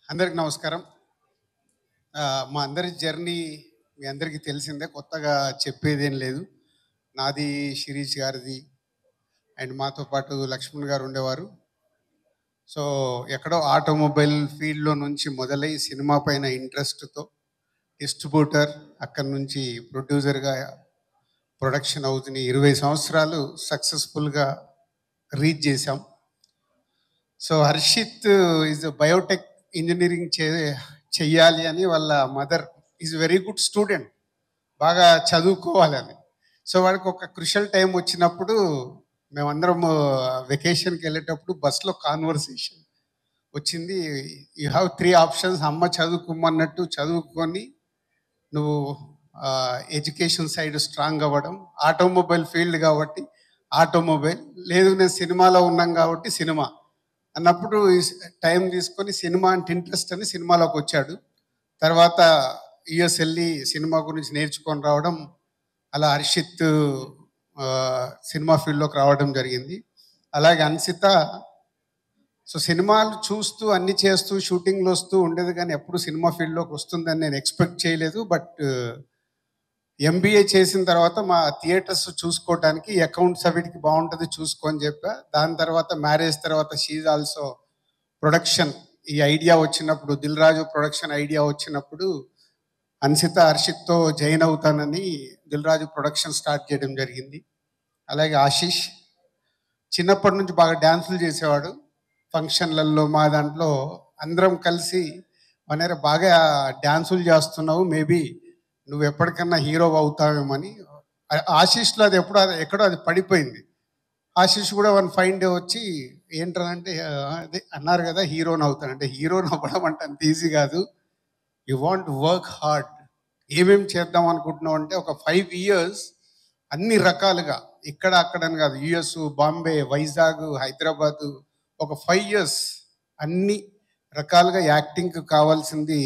అందరికి నమస్కారం. మా అందరి జర్నీ మీ అందరికీ తెలిసిందే. కొత్తగా చెప్పేదేం లేదు. నాది, శిరీష్ గారిది అండ్ మాతో పాటు లక్ష్మణ్ గారు ఉండేవారు. సో, ఎక్కడో ఆటోమొబైల్ ఫీల్డ్‌లో నుంచి మొదలై సినిమా పైన ఇంట్రెస్ట్‌తో డిస్ట్రిబ్యూటర్, అక్కడి నుంచి ప్రొడ్యూసర్‌గా ప్రొడక్షన్ హౌస్‌ని 20 సంవత్సరాలు సక్సెస్‌ఫుల్‌గా రీచ్ చేశాం. So, Harshith is biotech engineering చెయ్యాలి అని వాళ్ళ mother is very good student. బాగా చదువుకోవాలని. సో, వాడికి ఒక క్రుషియల్ టైం వచ్చినప్పుడు మేమందరం వెకేషన్‌కి వెళ్ళేటప్పుడు బస్‌లో కాన్వర్సేషన్ వచ్చింది. You have 3 options. అమ్మ చదువుకోమన్నట్టు చదువుకొని నువ్వు ఎడ్యుకేషన్ సైడ్ స్ట్రాంగ్ అవ్వడం, ఆటోమొబైల్ ఫీల్డ్ కాబట్టి ఆటోమొబైల్, లేదు నేను సినిమాలో ఉన్నాం కాబట్టి సినిమా అన్నప్పుడు టైం తీసుకొని సినిమా అంటే ఇంట్రెస్ట్ అని సినిమాలోకి వచ్చాడు. తర్వాత యుఎస్ వెళ్ళి సినిమా గురించి నేర్చుకొని రావడం, అలా హర్షిత్ సినిమా ఫీల్డ్లోకి రావడం జరిగింది. అలాగే అన్సిత సినిమాలు చూస్తూ అన్ని చేస్తూ షూటింగ్లు వస్తూ ఉండేది, కానీ ఎప్పుడు సినిమా ఫీల్డ్లోకి వస్తుందని నేను ఎక్స్పెక్ట్ చేయలేదు. బట్ ఎంబీఏ చేసిన తర్వాత మా థియేటర్స్ చూసుకోవడానికి అకౌంట్స్ అవిటికి బాగుంటుంది చూసుకో అని చెప్పా. దాని తర్వాత మ్యారేజ్ తర్వాత షీజ్ ఆల్సో ప్రొడక్షన్. ఈ ఐడియా వచ్చినప్పుడు, దిల్ రాజు ప్రొడక్షన్ ఐడియా వచ్చినప్పుడు అన్సిత హర్షిత్తో జాయిన్ అవుతానని దిల్ రాజు ప్రొడక్షన్ స్టార్ట్ చేయడం జరిగింది. అలాగే ఆశీష్ చిన్నప్పటి నుంచి బాగా డ్యాన్సులు చేసేవాడు. ఫంక్షన్లలో మా దాంట్లో అందరం కలిసి వనేరా బాగా డ్యాన్సులు చేస్తున్నావు, మేబీ నువ్వు ఎప్పటికన్నా హీరో అవుతావేమని. ఆశీష్లో అది ఎక్కడో అది పడిపోయింది. ఆశీష్ కూడా వన్ ఫైన్ డే వచ్చి ఏంటనంటే అదే అన్నారు కదా హీరోని అవుతానంటే, హీరోని అవ్వడం అంటే అంత ఈజీ కాదు. You want work hard. ఏమేం చేద్దాం అనుకుంటున్నావు అంటే ఒక 5 years అన్ని రకాలుగా, ఇక్కడ అక్కడని కాదు, యుఎస్, బాంబే, వైజాగ్, హైదరాబాదు, ఒక 5 years అన్ని రకాలుగా యాక్టింగ్కి కావాల్సింది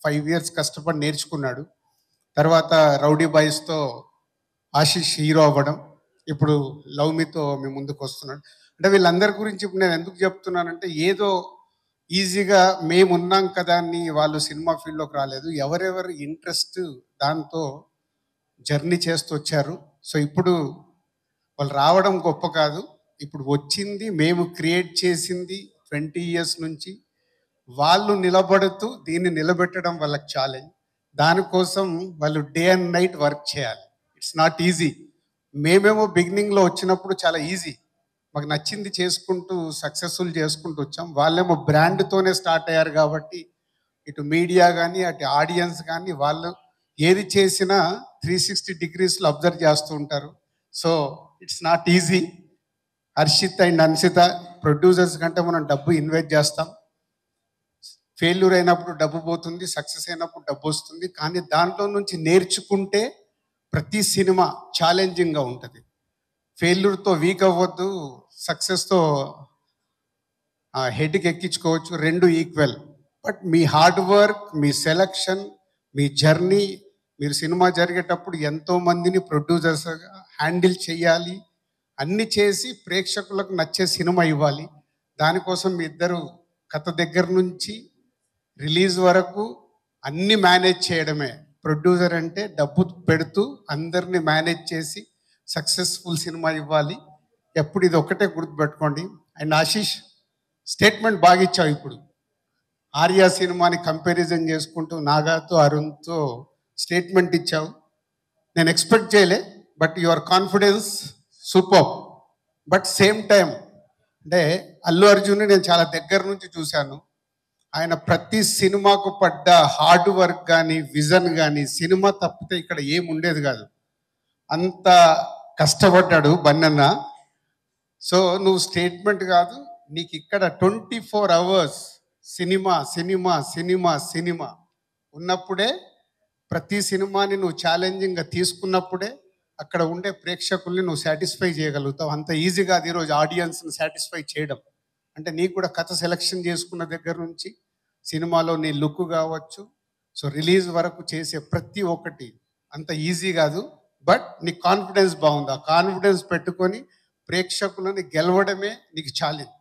5 years కష్టపడి నేర్చుకున్నాడు. తర్వాత రౌడీ బాయ్స్తో ఆశీష్ హీరో అవ్వడం, ఇప్పుడు లవ్ మీతో మీ ముందుకు వస్తున్నాడు. అంటే వీళ్ళందరి గురించి ఇప్పుడు నేను ఎందుకు చెప్తున్నానంటే, ఏదో ఈజీగా మేమున్నాం కదా అని వాళ్ళు సినిమా ఫీల్డ్లోకి రాలేదు. ఎవరెవరు ఇంట్రెస్ట్ దాంతో జర్నీ చేస్తూ వచ్చారు. సో ఇప్పుడు వాళ్ళు రావడం గొప్ప కాదు, ఇప్పుడు వచ్చింది మేము క్రియేట్ చేసింది 20 years నుంచి వాళ్ళు నిలబడుతూ దీన్ని నిలబెట్టడం వాళ్ళకి ఛాలెంజ్. దానికోసం వాళ్ళు డే అండ్ నైట్ వర్క్ చేయాలి. It's not easy. మేమేమో బిగినింగ్లో వచ్చినప్పుడు చాలా ఈజీ, మాకు నచ్చింది చేసుకుంటూ సక్సెస్ఫుల్ చేసుకుంటూ వచ్చాం. వాళ్ళేమో బ్రాండ్తోనే స్టార్ట్ అయ్యారు కాబట్టి ఇటు మీడియా కానీ అటు ఆడియన్స్ కానీ వాళ్ళు ఏది చేసినా 360 degreesలో అబ్జర్వ్ చేస్తూ ఉంటారు. So it's not easy. Harshith and Ansitha producers కంటే మనం డబ్బు ఇన్వెస్ట్ చేస్తాం. ఫెయిల్యూర్ అయినప్పుడు డబ్బు పోతుంది, సక్సెస్ అయినప్పుడు డబ్బు వస్తుంది. కానీ దాంట్లో నుంచి నేర్చుకుంటే ప్రతి సినిమా ఛాలెంజింగ్గా ఉంటుంది. ఫెయిల్యూర్తో వీక్ అవ్వద్దు, సక్సెస్తో హెడ్కి ఎక్కించుకోవచ్చు, రెండు equal. But me hard work, me selection, me journey, మీరు సినిమా జరిగేటప్పుడు ఎంతోమందిని ప్రొడ్యూసర్స్గా హ్యాండిల్ చేయాలి, అన్ని చేసి ప్రేక్షకులకు నచ్చే సినిమా ఇవ్వాలి. దానికోసం మీ ఇద్దరు కథ దగ్గర నుంచి రిలీజ్ వరకు అన్ని మేనేజ్ చేయడమే. ప్రొడ్యూసర్ అంటే డబ్బు పెడుతూ అందరినీ మేనేజ్ చేసి సక్సెస్ఫుల్ సినిమా ఇవ్వాలి. ఎప్పుడు ఇది ఒకటే గుర్తుపెట్టుకోండి. అండ్ ఆశీష్ స్టేట్మెంట్ బాగా ఇచ్చావు. ఇప్పుడు ఆర్యా సినిమాని కంపారిజన్ చేసుకుంటూ నాగాతో అరుణ్తో స్టేట్మెంట్ ఇచ్చావు. నేను ఎక్స్పెక్ట్ చేయలే, but your confidence super. But same time అంటే అల్లు అర్జున్ని నేను చాలా దగ్గర నుంచి చూశాను. ఆయన ప్రతి సినిమాకు పడ్డ హార్డ్ వర్క్ కానీ విజన్ కానీ, సినిమా తప్పితే ఇక్కడ ఏం ఉండేది కాదు, అంత కష్టపడ్డాడు బన్నన్న. సో నువ్వు స్టేట్మెంట్ కాదు, నీకు ఇక్కడ 24 hours cinema cinema cinema cinema ఉన్నప్పుడే, ప్రతి సినిమాని నువ్వు ఛాలెంజింగ్గా తీసుకున్నప్పుడే అక్కడ ఉండే ప్రేక్షకుల్ని నువ్వు సాటిస్ఫై చేయగలుగుతావు. అంత ఈజీగా అది ఈరోజు ఆడియన్స్ని సాటిస్ఫై చేయడం అంటే, నీకు కూడా కథ సెలెక్షన్ చేసుకున్న దగ్గర నుంచి సినిమాలో నీ లుక్ కావచ్చు, సో రిలీజ్ వరకు చేసే ప్రతి ఒక్కటి అంత ఈజీ కాదు. బట్ నీ కాన్ఫిడెన్స్ బాగుంది. ఆ కాన్ఫిడెన్స్ పెట్టుకొని ప్రేక్షకులని గెలవడమే నీకు ఛాలెంజ్.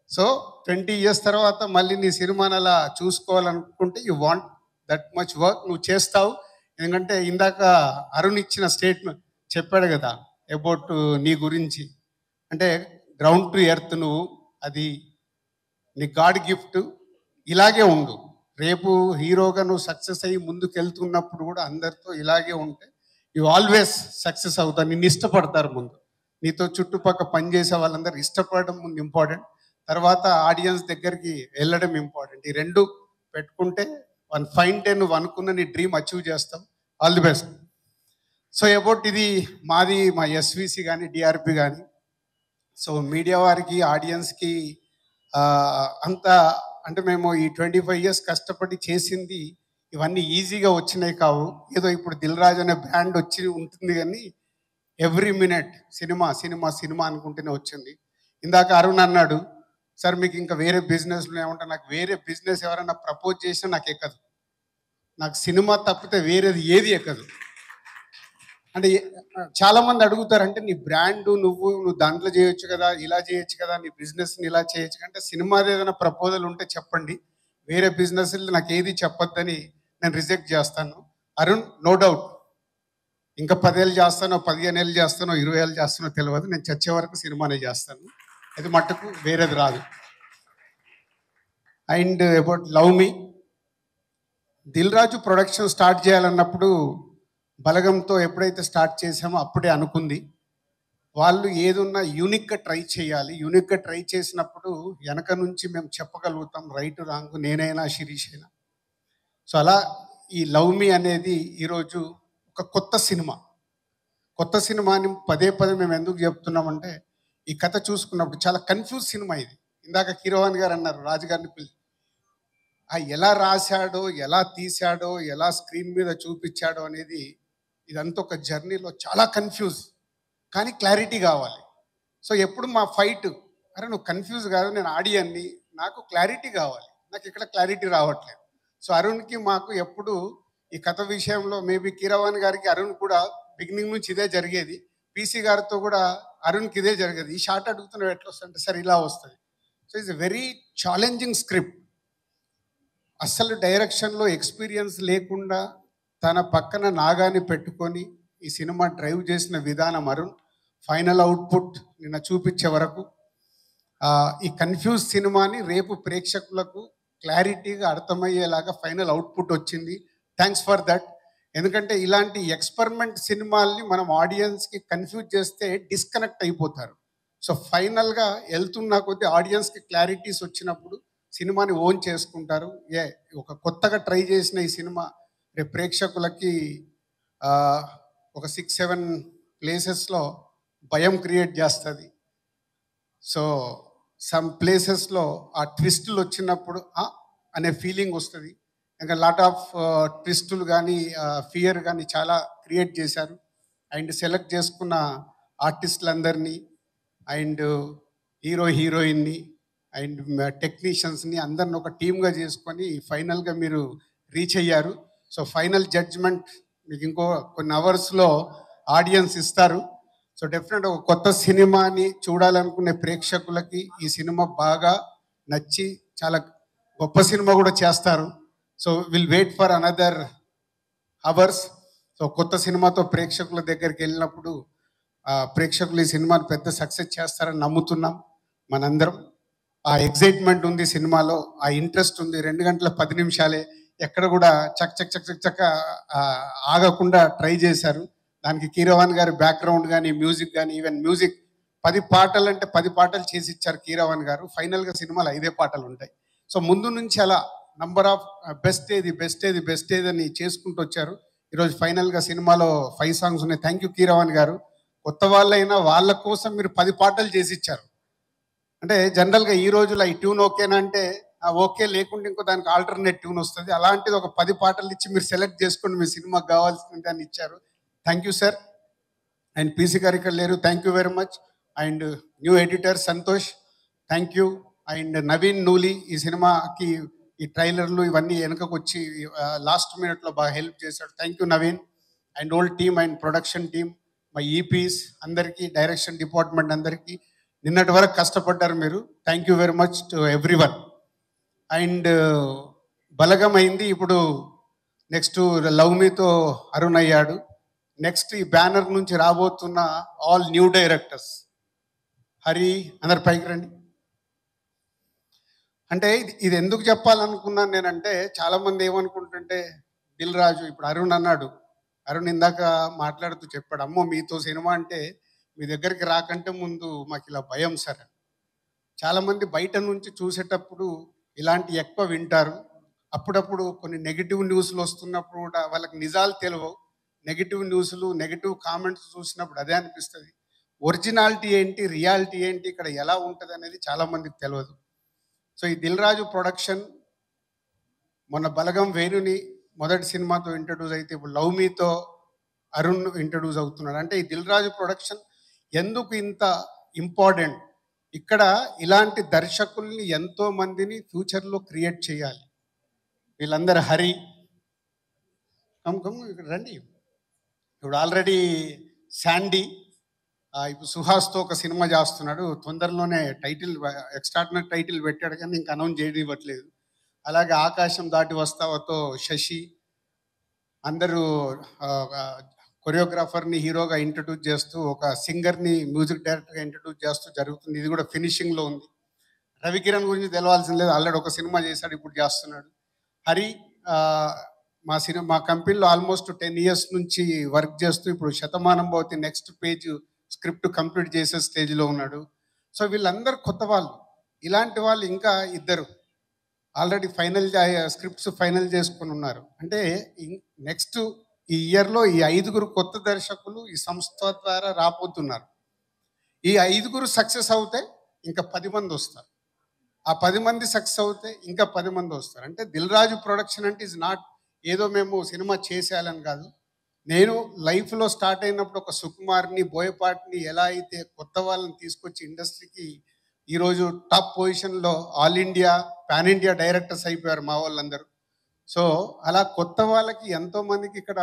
సో 20 ఇయర్స్ తర్వాత మళ్ళీ నీ సినిమాని అలా చూసుకోవాలనుకుంటే you want that much work నువ్వు చేస్తావు. ఎందుకంటే ఇందాక అరుణ్ ఇచ్చిన స్టేట్మెంట్ చెప్పాడు కదా అబౌట్ నీ గురించి. అంటే గ్రౌండ్ టు ఎర్త్ నువ్వు, అది నీ గాడ్ గిఫ్ట్. ఇలాగే ఉండు. రేపు హీరోగా నువ్వు సక్సెస్ అయ్యి ముందుకు వెళ్తున్నప్పుడు కూడా అందరితో ఇలాగే ఉంటే యు ఆల్వేస్ సక్సెస్ అవుతావు. నిన్ను ఇష్టపడతారు ముందు. నీతో చుట్టుపక్కల పనిచేసే వాళ్ళందరూ ఇష్టపడడం ముందు ఇంపార్టెంట్, తర్వాత ఆడియన్స్ దగ్గరికి వెళ్ళడం ఇంపార్టెంట్. ఈ రెండు పెట్టుకుంటే వన్ ఫైన్ డే నువ్వు అనుకున్న నీ డ్రీమ్ అచీవ్ చేస్తావు. All the best. So about ఇది మాది మా ఎస్విసి కానీ డిఆర్పి కానీ, సో మీడియా వారికి ఆడియన్స్కి అంత అంటే మేము ఈ 25 ఇయర్స్ కష్టపడి చేసింది ఇవన్నీ ఈజీగా వచ్చినాయి కావు. ఏదో ఇప్పుడు దిల్ రాజు అనే బ్రాండ్ వచ్చి ఉంటుంది కానీ every minute cinema cinema cinema అనుకుంటూనే వచ్చింది. ఇందాక అరుణ్ అన్నాడు, సార్ మీకు ఇంకా వేరే బిజినెస్లు ఏమంటే, నాకు వేరే బిజినెస్ ఎవరైనా ప్రపోజ్ చేసినా నాకు ఎక్కదు. నాకు సినిమా తప్పితే వేరేది ఏది ఎక్కదు. అంటే చాలామంది అడుగుతారు, అంటే నీ బ్రాండ్ నువ్వు దాంట్లో చేయొచ్చు కదా, ఇలా చేయొచ్చు కదా, నీ బిజినెస్ని ఇలా చేయొచ్చు అంటే సినిమాది ఏదైనా ప్రపోజల్ ఉంటే చెప్పండి, వేరే బిజినెస్ నాకు ఏది చెప్పొద్దని నేను రిజెక్ట్ చేస్తాను. అరుణ్, నో డౌట్ ఇంకా 10 ఏళ్ళు చేస్తానో 15 ఏళ్ళు చేస్తానో 20 ఏళ్ళు చేస్తానో తెలియదు, నేను చచ్చే వరకు సినిమానే చేస్తాను. అది మట్టుకు వేరేది రాదు. And about love me, Dil Raju production start చేయాలన్నప్పుడు బలగంతో ఎప్పుడైతే స్టార్ట్ చేసామో అప్పుడే అనుకుంది, వాళ్ళు ఏదున్నా యూనిక్గా ట్రై చేయాలి. యూనిక్గా ట్రై చేసినప్పుడు వెనక నుంచి మేము చెప్పగలుగుతాం రైట్ రాంగ్, నేనైనా శిరీష్ అయినా. సో అలా ఈ లవ్ మీ అనేది ఈరోజు ఒక కొత్త సినిమా. కొత్త సినిమాని పదే పదే మేము ఎందుకు చెప్తున్నామంటే, ఈ కథ చూసుకున్నప్పుడు చాలా కన్ఫ్యూజ్ సినిమా ఇది. ఇందాక కీరవాణి గారు అన్నారు రాజుగారిని పిలిచి, ఎలా రాశాడో, ఎలా తీశాడో, ఎలా స్క్రీన్ మీద చూపించాడో అనేది ఇదంతా ఒక జర్నీలో చాలా కన్ఫ్యూజ్, కానీ క్లారిటీ కావాలి. సో ఎప్పుడు మా ఫైట్, అరే నువ్వు కన్ఫ్యూజ్ కాదు, నేను ఆడియన్ని, నాకు క్లారిటీ కావాలి, నాకు ఇక్కడ క్లారిటీ రావట్లేదు. సో అరుణ్కి మాకు ఎప్పుడు ఈ కథ విషయంలో, మేబీ కీరవాణి గారికి అరుణ్ కూడా బిగినింగ్ నుంచి ఇదే జరిగేది, పీసీ గారితో కూడా అరుణ్కి ఇదే జరిగేది. ఈ షార్ట్ అడుగుతున్నావు ఎట్లా వస్తుంటే, సార్ ఇలా వస్తుంది. So it's a very challenging script. అస్సలు డైరెక్షన్లో ఎక్స్పీరియన్స్ లేకుండా తన పక్కన నాగాని పెట్టుకొని ఈ సినిమా డ్రైవ్ చేసిన విధానం అరుణ్. ఫైనల్ అవుట్పుట్ నిన్న చూపించే వరకు ఈ కన్ఫ్యూజ్ సినిమాని రేపు ప్రేక్షకులకు క్లారిటీగా అర్థమయ్యేలాగా ఫైనల్ అవుట్పుట్ వచ్చింది. Thanks for that. ఎందుకంటే ఇలాంటి ఎక్స్పెరిమెంట్ సినిమాల్ని మనం ఆడియన్స్కి కన్ఫ్యూజ్ చేస్తే డిస్కనెక్ట్ అయిపోతారు. సో ఫైనల్గా వెళ్తున్న కొద్దీ ఆడియన్స్కి క్లారిటీస్ వచ్చినప్పుడు సినిమాని ఓన్ చేసుకుంటారు. ఒక కొత్తగా ట్రై చేసిన ఈ సినిమా రేపు ప్రేక్షకులకి ఒక 6-7 ప్లేసెస్లో భయం క్రియేట్ చేస్తుంది. సో సమ్ ప్లేసెస్లో ఆ ట్విస్టులు వచ్చినప్పుడు అనే ఫీలింగ్ వస్తుంది. ఇంకా లాట్ ఆఫ్ ట్విస్టులు కానీ ఫియర్ కానీ చాలా క్రియేట్ చేశారు. అండ్ సెలెక్ట్ చేసుకున్న ఆర్టిస్టులందరినీ అండ్ హీరోయిన్ని అండ్ టెక్నీషియన్స్ని అందరిని ఒక టీమ్గా చేసుకొని ఫైనల్గా మీరు రీచ్ అయ్యారు. సో ఫైనల్ జడ్జ్మెంట్ మీకు ఇంకో కొన్ని అవర్స్లో ఆడియన్స్ ఇస్తారు. సో డెఫినెట్గా ఒక కొత్త సినిమాని చూడాలనుకునే ప్రేక్షకులకి ఈ సినిమా బాగా నచ్చి చాలా గొప్ప సినిమా కూడా చేస్తారు. So will wait for another hours. So కొత్త సినిమాతో ప్రేక్షకుల దగ్గరికి వెళ్ళినప్పుడు ప్రేక్షకులు ఈ సినిమాని పెద్ద సక్సెస్ చేస్తారని నమ్ముతున్నాం మనందరం. ఆ ఎగ్జైట్మెంట్ ఉంది సినిమాలో, ఆ ఇంట్రెస్ట్ ఉంది. 2 గంటల 10 నిమిషాలే, ఎక్కడ కూడా చక్ చక్ చక్ చక్ చక్క ఆగకుండా ట్రై చేశారు. దానికి కీరవాణి గారి బ్యాక్గ్రౌండ్ కానీ మ్యూజిక్ కానీ, ఈవెన్ మ్యూజిక్ 10 పాటలు అంటే 10 పాటలు చేసి ఇచ్చారు కీరవాణి గారు. ఫైనల్గా సినిమాలో 5 పాటలు ఉంటాయి. సో ముందు నుంచి అలా నంబర్ ఆఫ్ బెస్ట్ ఏది అని చేసుకుంటూ వచ్చారు. ఈరోజు ఫైనల్గా సినిమాలో 5 సాంగ్స్ ఉన్నాయి. థ్యాంక్ యూ కీరవాణి గారు. కొత్త వాళ్ళైనా వాళ్ళ కోసం మీరు 10 పాటలు చేసి ఇచ్చారు. అంటే జనరల్గా ఈ రోజులో ఈ ట్యూన్ ఓకేనా అంటే ఓకే, లేకుంటే ఇంకో దానికి ఆల్టర్నేట్ ట్యూన్ వస్తుంది. అలాంటిది ఒక 10 పాటలు ఇచ్చి మీరు సెలెక్ట్ చేసుకొని మీ సినిమాకి కావాల్సిన దాన్ని ఇచ్చారు. Thank you sir. And PC గారు ఇక్కడ లేరు, thank you very much. And new editor Santosh, thank you. And Naveen Nooli ఈ సినిమాకి ఈ ట్రైలర్లు ఇవన్నీ వెనకకు వచ్చి లాస్ట్ మినిట్లో బాగా హెల్ప్ చేశాడు. Thank you Naveen. And old team and production team, మా ఈపీస్ అందరికీ, డైరెక్షన్ డిపార్ట్మెంట్ అందరికీ, నిన్నటి వరకు కష్టపడ్డారు మీరు. Thank you very much to everyone. And Balagam అయింది. ఇప్పుడు నెక్స్ట్ లవ్ మీతో అరుణ్ అయ్యాడు. నెక్స్ట్ ఈ బ్యానర్ నుంచి రాబోతున్న ఆల్ న్యూ డైరెక్టర్స్ హరి అందరు పైకి రండి. అంటే ఇది ఎందుకు చెప్పాలనుకున్నాను నేనంటే, చాలామంది ఏమనుకుంటుంటే దిల్ రాజు ఇప్పుడు అరుణ్ అన్నాడు. అరుణ్ ఇందాక మాట్లాడుతూ చెప్పాడు, అమ్మో మీతో సినిమా అంటే మీ దగ్గరికి రాకంటే ముందు మాకు ఇలా భయం సార్. చాలామంది బయట నుంచి చూసేటప్పుడు ఇలాంటి ఎక్కువ వింటారు. అప్పుడప్పుడు కొన్ని నెగిటివ్ న్యూస్లు వస్తున్నప్పుడు కూడా వాళ్ళకి నిజాలు తెలియవు. నెగిటివ్ న్యూస్లు నెగిటివ్ కామెంట్స్ చూసినప్పుడు అదే అనిపిస్తుంది. ఒరిజినాలిటీ ఏంటి, రియాలిటీ ఏంటి, ఇక్కడ ఎలా ఉంటుంది అనేది చాలామందికి తెలియదు. సో ఈ దిల్ రాజు ప్రొడక్షన్ మొన్న బలగం వేణుని మొదటి సినిమాతో ఇంట్రడ్యూస్ అయితే ఇప్పుడు లవ్ మీతో అరుణ్ ఇంట్రడ్యూస్ అవుతున్నాడు. అంటే ఈ దిల్ రాజు ప్రొడక్షన్ ఎందుకు ఇంత ఇంపార్టెంట్, ఇక్కడ ఇలాంటి దర్శకుల్ని ఎంతో మందిని ఫ్యూచర్లో క్రియేట్ చేయాలి. వీళ్ళందరూ హరి కమ్ ఇక్కడ రండి. ఇప్పుడు ఆల్రెడీ శాండీ, ఇప్పుడు సుహాస్తో ఒక సినిమా చేస్తున్నాడు. తొందరలోనే టైటిల్ ఎక్స్ట్రాడినరీ టైటిల్ పెట్టాడు కానీ ఇంకా అనౌన్స్ చేయనివ్వట్లేదు. అలాగే ఆకాశం దాటి వస్తావతో శశి, అందరూ కొరియోగ్రాఫర్ని హీరోగా ఇంట్రడ్యూస్ చేస్తూ ఒక సింగర్ని మ్యూజిక్ డైరెక్టర్గా ఇంట్రడ్యూస్ చేస్తూ జరుగుతుంది. ఇది కూడా ఫినిషింగ్లో ఉంది. రవికిరణ్ గురించి తెలవాల్సిన లేదు, ఆల్రెడీ ఒక సినిమా చేశాడు, ఇప్పుడు చేస్తున్నాడు. హరి మా కంపెనీలో ఆల్మోస్ట్ 10 years నుంచి వర్క్ చేస్తూ ఇప్పుడు Shatamanam Bhavati next page script complete చేసే స్టేజ్లో ఉన్నాడు. సో వీళ్ళందరూ కొత్త వాళ్ళు. ఇలాంటి వాళ్ళు ఇంకా ఇద్దరు ఆల్రెడీ స్క్రిప్ట్స్ ఫైనల్ చేసుకుని ఉన్నారు. అంటే నెక్స్ట్ ఈ ఇయర్లో ఈ 5 కొత్త దర్శకులు ఈ సంస్థ ద్వారా రాబోతున్నారు. ఈ 5 సక్సెస్ అవుతే ఇంకా 10 మంది వస్తారు. ఆ 10 మంది సక్సెస్ అవుతే ఇంకా 10 మంది వస్తారు. అంటే దిల్ రాజు ప్రొడక్షన్ అంటే ఇస్ నాట్ ఏదో మేము సినిమా చేసేయాలని కాదు. నేను లైఫ్లో స్టార్ట్ అయినప్పుడు ఒక సుకుమార్ని, బోయపాటిని ఎలా అయితే కొత్త వాళ్ళని తీసుకొచ్చి ఇండస్ట్రీకి ఈరోజు టాప్ పొజిషన్లో all India pan India directors అయిపోయారు మా వాళ్ళందరూ. సో అలా కొత్త వాళ్ళకి ఎంతోమందికి ఇక్కడ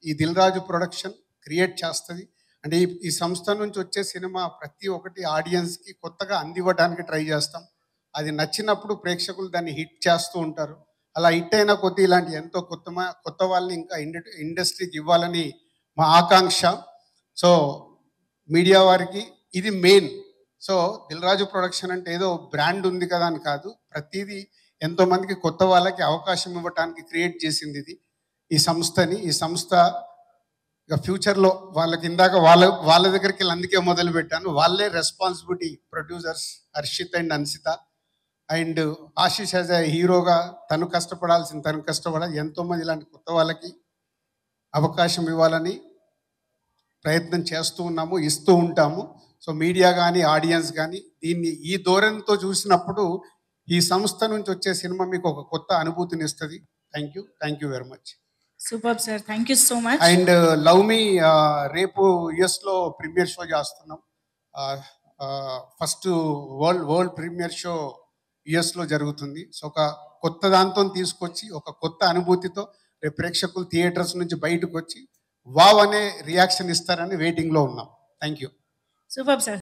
ఈ దిల్ రాజు ప్రొడక్షన్ క్రియేట్ చేస్తుంది. అంటే ఈ సంస్థ నుంచి వచ్చే సినిమా ప్రతి ఒక్కటి ఆడియన్స్కి కొత్తగా అందివ్వడానికి ట్రై చేస్తాం. అది నచ్చినప్పుడు ప్రేక్షకులు దాన్ని హిట్ చేస్తూ ఉంటారు. అలా హిట్ అయిన కొద్ది ఇలాంటి ఎంతో కొత్త వాళ్ళని ఇంకా ఇండస్ట్రీకి ఇవ్వాలని మా ఆకాంక్ష. సో మీడియా వారికి ఇది main. So Dil Raju production అంటే ఏదో బ్రాండ్ ఉంది కదా అని కాదు, ప్రతిదీ ఎంతోమందికి కొత్త వాళ్ళకి అవకాశం ఇవ్వడానికి క్రియేట్ చేసింది ఇది ఈ సంస్థని. ఈ సంస్థ ఇక ఫ్యూచర్లో వాళ్ళకి ఇందాక వాళ్ళ దగ్గరికి వెళ్ళి అందుకే మొదలు పెట్టాను. వాళ్ళే responsibility producers Harshit and Ansita. And Ashish as a హీరోగా తను కష్టపడాలి. ఎంతోమంది ఇలాంటి కొత్త వాళ్ళకి అవకాశం ఇవ్వాలని ప్రయత్నం చేస్తూ ఉన్నాము, ఇస్తూ ఉంటాము. సో మీడియా కానీ ఆడియన్స్ కానీ దీన్ని ఈ ధోరణితో చూసినప్పుడు ఈ సంస్థ నుంచి వచ్చే సినిమా మీకు ఒక కొత్త అనుభూతిని ఇస్తుంది. Thank you very much. Super sir, thank you so much. And love మీ రేపు యుఎస్లో ప్రీమియర్ షో చేస్తున్నాం. ఫస్ట్ వరల్డ్ ప్రీమియర్ షో యుఎస్లో జరుగుతుంది. సో ఒక కొత్త దాంతో తీసుకొచ్చి ఒక కొత్త అనుభూతితో రేపు ప్రేక్షకులు థియేటర్స్ నుంచి బయటకు వచ్చి వావ్ అనే రియాక్షన్ ఇస్తారని వెయిటింగ్లో ఉన్నాం. Thank you. Super sir.